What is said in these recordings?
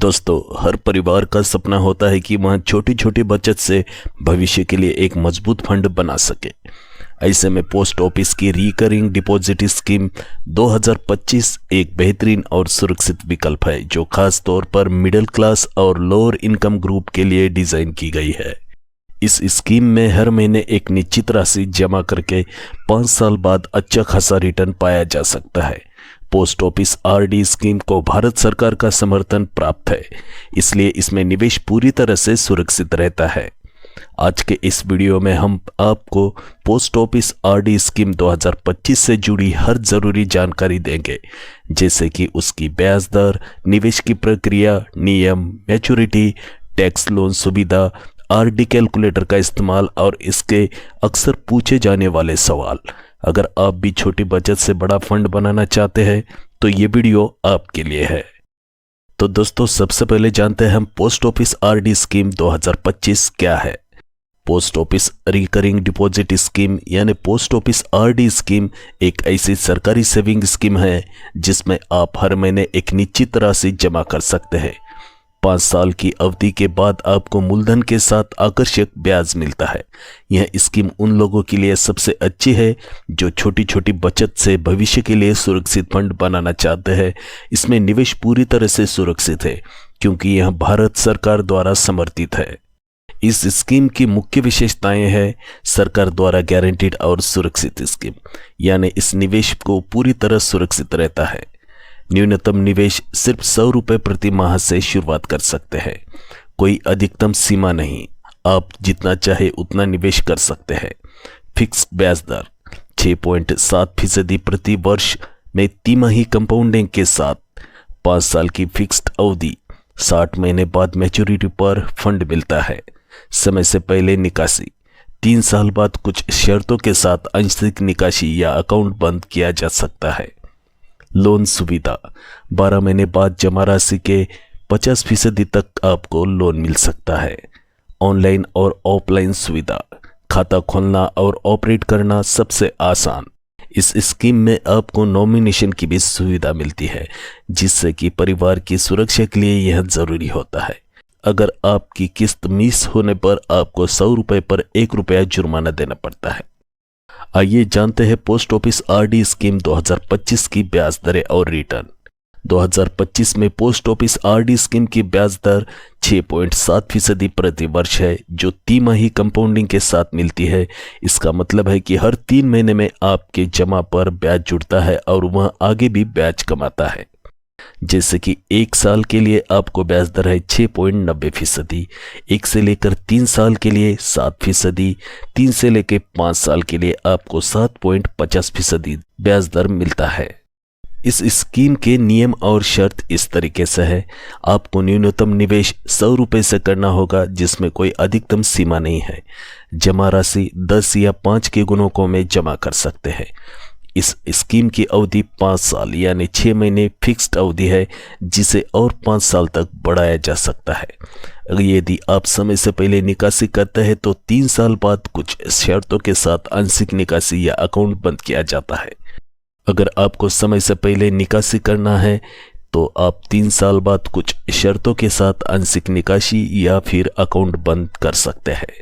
दोस्तों, हर परिवार का सपना होता है कि वह छोटी छोटी बचत से भविष्य के लिए एक मजबूत फंड बना सके। ऐसे में पोस्ट ऑफिस की रिकरिंग डिपॉजिट स्कीम 2025 एक बेहतरीन और सुरक्षित विकल्प है जो खास तौर पर मिडिल क्लास और लोअर इनकम ग्रुप के लिए डिजाइन की गई है। इस स्कीम में हर महीने एक निश्चित राशि जमा करके 5 साल बाद अच्छा खासा रिटर्न पाया जा सकता है। पोस्ट ऑफिस आरडी स्कीम को भारत सरकार का समर्थन प्राप्त है, इसलिए इसमें निवेश पूरी तरह से सुरक्षित रहता है। आज के इस वीडियो में हम आपको पोस्ट ऑफिस आरडी स्कीम 2025 से जुड़ी हर जरूरी जानकारी देंगे, जैसे कि उसकी ब्याज दर, निवेश की प्रक्रिया, नियम, मैच्योरिटी, टैक्स लोन सुविधा, आरडी कैलकुलेटर का इस्तेमाल और इसके अक्सर पूछे जाने वाले सवाल। अगर आप भी छोटी बचत से बड़ा फंड बनाना चाहते हैं तो ये वीडियो आपके लिए है। तो दोस्तों, सबसे पहले जानते हैं हम पोस्ट ऑफिस आरडी स्कीम 2025 क्या है। Post office recurring deposit scheme यानी पोस्ट ऑफिस आरडी स्कीम एक ऐसी सरकारी सेविंग स्कीम है जिसमें आप हर महीने एक निश्चित राशि जमा कर सकते हैं। 5 साल की अवधि के बाद आपको मूलधन के साथ आकर्षक ब्याज मिलता है। यह स्कीम उन लोगों के लिए सबसे अच्छी है जो छोटी छोटी बचत से भविष्य के लिए सुरक्षित फंड बनाना चाहते हैं। इसमें निवेश पूरी तरह से सुरक्षित है क्योंकि यह भारत सरकार द्वारा समर्थित है। इस स्कीम की मुख्य विशेषताएं हैं सरकार द्वारा गारंटीड और सुरक्षित स्कीम, यानी इस निवेश को पूरी तरह सुरक्षित रहता है। न्यूनतम निवेश सिर्फ 100 रुपये प्रति माह से शुरुआत कर सकते हैं। कोई अधिकतम सीमा नहीं, आप जितना चाहे उतना निवेश कर सकते हैं। फिक्स ब्याज दर 6.7% प्रति वर्ष में तिमाही कंपाउंडिंग के साथ 5 साल की फिक्स्ड अवधि, 60 महीने बाद मैच्योरिटी पर फंड मिलता है। समय से पहले निकासी 3 साल बाद कुछ शर्तों के साथ आंशिक निकासी या अकाउंट बंद किया जा सकता है। लोन सुविधा 12 महीने बाद जमा राशि के 50% तक आपको लोन मिल सकता है। ऑनलाइन और ऑफलाइन सुविधा, खाता खोलना और ऑपरेट करना सबसे आसान। इस स्कीम में आपको नॉमिनेशन की भी सुविधा मिलती है, जिससे कि परिवार की सुरक्षा के लिए यह जरूरी होता है। अगर आपकी किस्त मिस होने पर आपको 100 रुपये पर 1 रुपया जुर्माना देना पड़ता है। आइए जानते हैं पोस्ट ऑफिस आरडी स्कीम 2025 की ब्याज दरें और रिटर्न। 2025 में पोस्ट ऑफिस आरडी स्कीम की ब्याज दर 6.7% प्रति वर्ष है, जो तिमाही कंपाउंडिंग के साथ मिलती है। इसका मतलब है कि हर 3 महीने में आपके जमा पर ब्याज जुड़ता है और वह आगे भी ब्याज कमाता है। जैसे कि 1 साल के लिए आपको ब्याज दर है 6.90%, 1 से लेकर 3 साल के लिए 7%, 3 से लेकर 5 साल के लिए आपको 7.50% ब्याज दर मिलता है। इस स्कीम के नियम और शर्त इस तरीके से है। आपको न्यूनतम निवेश 100 रुपये से करना होगा, जिसमें कोई अधिकतम सीमा नहीं है। जमा राशि 10 या 5 के गुणकों में जमा कर सकते हैं। इस स्कीम की अवधि 5 साल यानी 6 महीने फिक्स्ड अवधि है, जिसे और 5 साल तक बढ़ाया जा सकता है। यदि आप समय से पहले निकासी करते हैं तो 3 साल बाद कुछ शर्तों के साथ आंशिक निकासी या अकाउंट बंद किया जाता है। अगर आपको समय से पहले निकासी करना है तो आप 3 साल बाद कुछ शर्तों के साथ आंशिक निकासी या फिर अकाउंट बंद कर सकते हैं।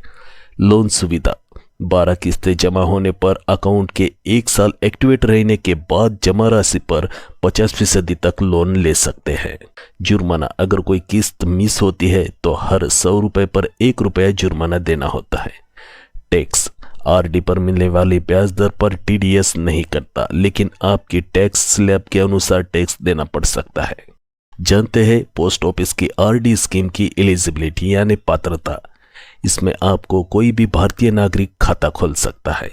लोन सुविधा 12 किस्तें जमा होने पर अकाउंट के 1 साल एक्टिवेट रहने के बाद जमा राशि पर 50% तक लोन ले सकते हैं। जुर्माना, अगर कोई किस्त मिस होती है तो हर 100 रुपये पर 1 रुपया जुर्माना देना होता है। टैक्स, आरडी पर मिलने वाली ब्याज दर पर टीडीएस नहीं करता, लेकिन आपकी टैक्स स्लैब के अनुसार टैक्स देना पड़ सकता है। जानते हैं पोस्ट ऑफिस की आरडी स्कीम की एलिजिबिलिटी यानी पात्रता। इसमें आपको कोई भी भारतीय नागरिक खाता खोल सकता है।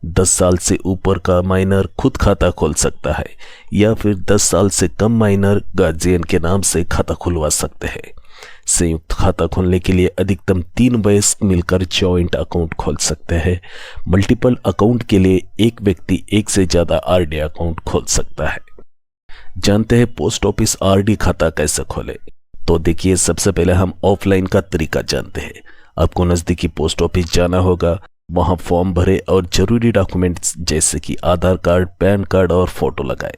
10 साल से ऊपर का माइनर खुद खाता खोल सकता है या फिर 10 साल से कम माइनर गार्जियन के नाम से खाता खुलवा सकते हैं। संयुक्त खाता खोलने के लिए अधिकतम 3 वयस्क मिलकर जॉइंट अकाउंट खोल सकते हैं। मल्टीपल अकाउंट के लिए एक व्यक्ति एक से ज्यादा आरडी अकाउंट खोल सकता है। जानते हैं पोस्ट ऑफिस आरडी खाता कैसे खोले। तो देखिए, सबसे पहले हम ऑफलाइन का तरीका जानते हैं। आपको नजदीकी पोस्ट ऑफिस जाना होगा। वहां फॉर्म भरे और जरूरी डॉक्यूमेंट्स जैसे कि आधार कार्ड, पैन कार्ड और फोटो लगाए।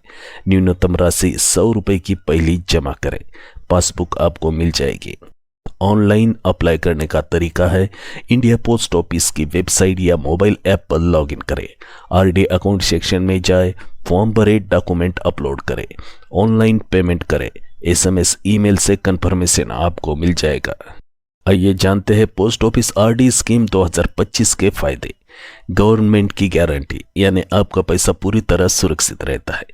न्यूनतम राशि 100 रुपए की पहली जमा करें। पासबुक आपको मिल जाएगी। ऑनलाइन अप्लाई करने का तरीका है, इंडिया पोस्ट ऑफिस की वेबसाइट या मोबाइल ऐप पर लॉगिन करें। आरडी अकाउंट सेक्शन में जाए, फॉर्म भरे, डॉक्यूमेंट अपलोड करें, ऑनलाइन पेमेंट करें। एसएमएस, ईमेल से कंफर्मेशन आपको मिल जाएगा। आइए जानते हैं पोस्ट ऑफिस आरडी स्कीम 2025 के फायदे। गवर्नमेंट की गारंटी, यानी आपका पैसा पूरी तरह सुरक्षित रहता है।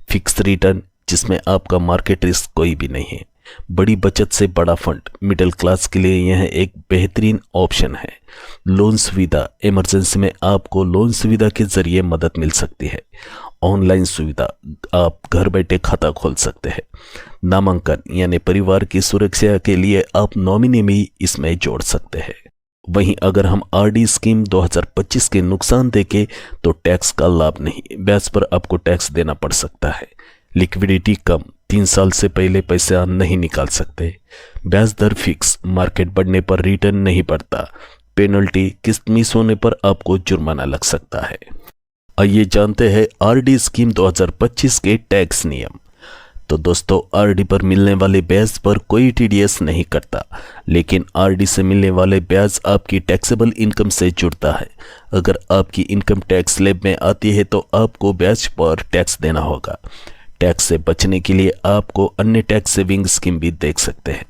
फिक्स रिटर्न, जिसमें आपका मार्केट रिस्क कोई भी नहीं है। बड़ी बचत से बड़ा फंड, मिडिल क्लास के लिए यह एक बेहतरीन ऑप्शन है। लोन सुविधा, इमरजेंसी में आपको लोन सुविधा के जरिए मदद मिल सकती है। ऑनलाइन सुविधा, आप घर बैठे खाता खोल सकते हैं। नामांकन, यानी परिवार की सुरक्षा के लिए आप नॉमिनी भी इसमें जोड़ सकते हैं। वहीं अगर हम आरडी स्कीम 2025 के नुकसान देखें तो टैक्स का लाभ नहीं, ब्याज पर आपको टैक्स देना पड़ सकता है। लिक्विडिटी कम, 3 साल से पहले पैसा नहीं निकाल सकते। ब्याज दर फिक्स, मार्केट बढ़ने पर रिटर्न नहीं बढ़ता। पेनल्टी, किस्त मिस होने पर आपको जुर्माना लग सकता है। आइए जानते हैं आरडी स्कीम 2025 के टैक्स नियम। तो दोस्तों, आरडी पर मिलने वाले ब्याज पर कोई टीडीएस नहीं कटता, लेकिन आरडी से मिलने वाले ब्याज आपकी टैक्सेबल इनकम से जुड़ता है। अगर आपकी इनकम टैक्स स्लैब में आती है तो आपको ब्याज पर टैक्स देना होगा। टैक्स से बचने के लिए आपको अन्य टैक्स सेविंग स्कीम भी देख सकते हैं।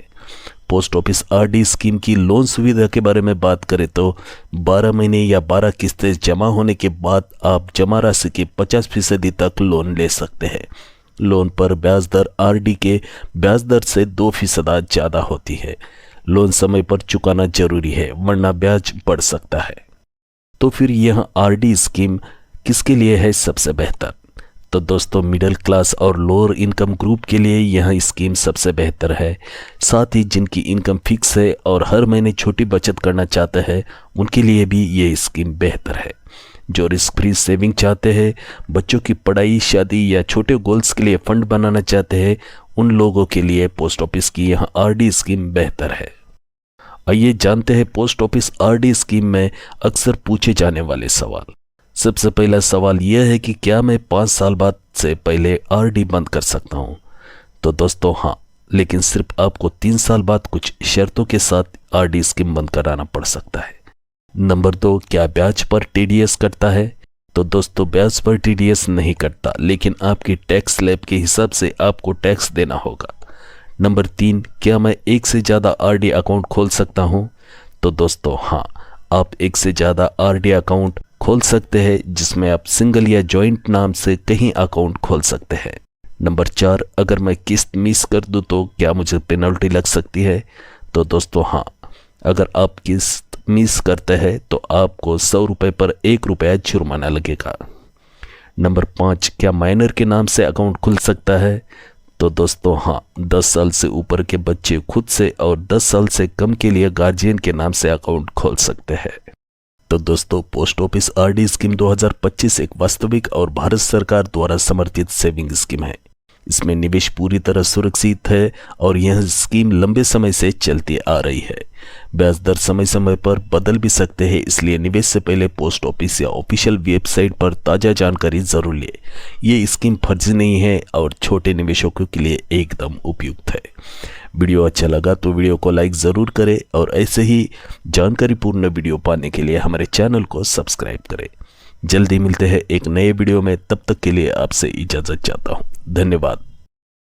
पोस्ट ऑफिस आरडी स्कीम की लोन सुविधा के बारे में बात करें तो 12 महीने या 12 किस्तें जमा होने के बाद आप जमा राशि के 50% तक लोन ले सकते हैं। लोन पर ब्याज दर आरडी के ब्याज दर से 2% ज़्यादा होती है। लोन समय पर चुकाना जरूरी है, वरना ब्याज बढ़ सकता है। तो फिर यह आरडी स्कीम किसके लिए है सबसे बेहतर? तो दोस्तों, मिडिल क्लास और लोअर इनकम ग्रुप के लिए यह स्कीम सबसे बेहतर है। साथ ही जिनकी इनकम फिक्स है और हर महीने छोटी बचत करना चाहते हैं, उनके लिए भी ये स्कीम बेहतर है। जो रिस्क फ्री सेविंग चाहते हैं, बच्चों की पढ़ाई, शादी या छोटे गोल्स के लिए फंड बनाना चाहते हैं, उन लोगों के लिए पोस्ट ऑफिस की यह आरडी स्कीम बेहतर है। आइए जानते हैं पोस्ट ऑफिस आरडी स्कीम में अक्सर पूछे जाने वाले सवाल। सबसे पहला सवाल यह है कि क्या मैं 5 साल बाद से पहले आरडी बंद कर सकता हूं? तो दोस्तों हाँ, लेकिन सिर्फ आपको 3 साल बाद कुछ शर्तों के साथ आरडी स्कीम बंद कराना पड़ सकता है। नंबर 2, क्या ब्याज पर टीडीएस कटता है? तो दोस्तों, ब्याज पर टीडीएस नहीं कटता, लेकिन आपकी टैक्स स्लैब के हिसाब से आपको टैक्स देना होगा। नंबर 3, क्या मैं एक से ज़्यादा आरडी अकाउंट खोल सकता हूं? तो दोस्तों हाँ, आप एक से ज़्यादा आरडी अकाउंट खोल सकते हैं, जिसमें आप सिंगल या जॉइंट नाम से कहीं अकाउंट खोल सकते हैं। नंबर 4, अगर मैं किस्त मिस कर दूं तो क्या मुझे पेनल्टी लग सकती है? तो दोस्तों हाँ, अगर आप किस्त मिस करते हैं तो आपको 100 रुपये पर 1 रुपया जुर्माना लगेगा। नंबर 5, क्या माइनर के नाम से अकाउंट खुल सकता है? तो दोस्तों हाँ, 10 साल से ऊपर के बच्चे खुद से और 10 साल से कम के लिए गार्जियन के नाम से अकाउंट खोल सकते हैं। तो दोस्तों, पोस्ट ऑफिस आरडी स्कीम 2025 एक वास्तविक और भारत सरकार द्वारा समर्थित सेविंग स्कीम है। इसमें निवेश पूरी तरह सुरक्षित है और यह स्कीम लंबे समय से चलती आ रही है। ब्याज दर समय समय पर बदल भी सकते हैं, इसलिए निवेश से पहले पोस्ट ऑफिस या ऑफिशियल वेबसाइट पर ताज़ा जानकारी जरूर लें। ये स्कीम फर्जी नहीं है और छोटे निवेशकों के लिए एकदम उपयुक्त है। वीडियो अच्छा लगा तो वीडियो को लाइक ज़रूर करें और ऐसे ही जानकारीपूर्ण वीडियो पाने के लिए हमारे चैनल को सब्सक्राइब करें। जल्दी मिलते हैं एक नए वीडियो में, तब तक के लिए आपसे इजाज़त चाहता हूँ। धन्यवाद।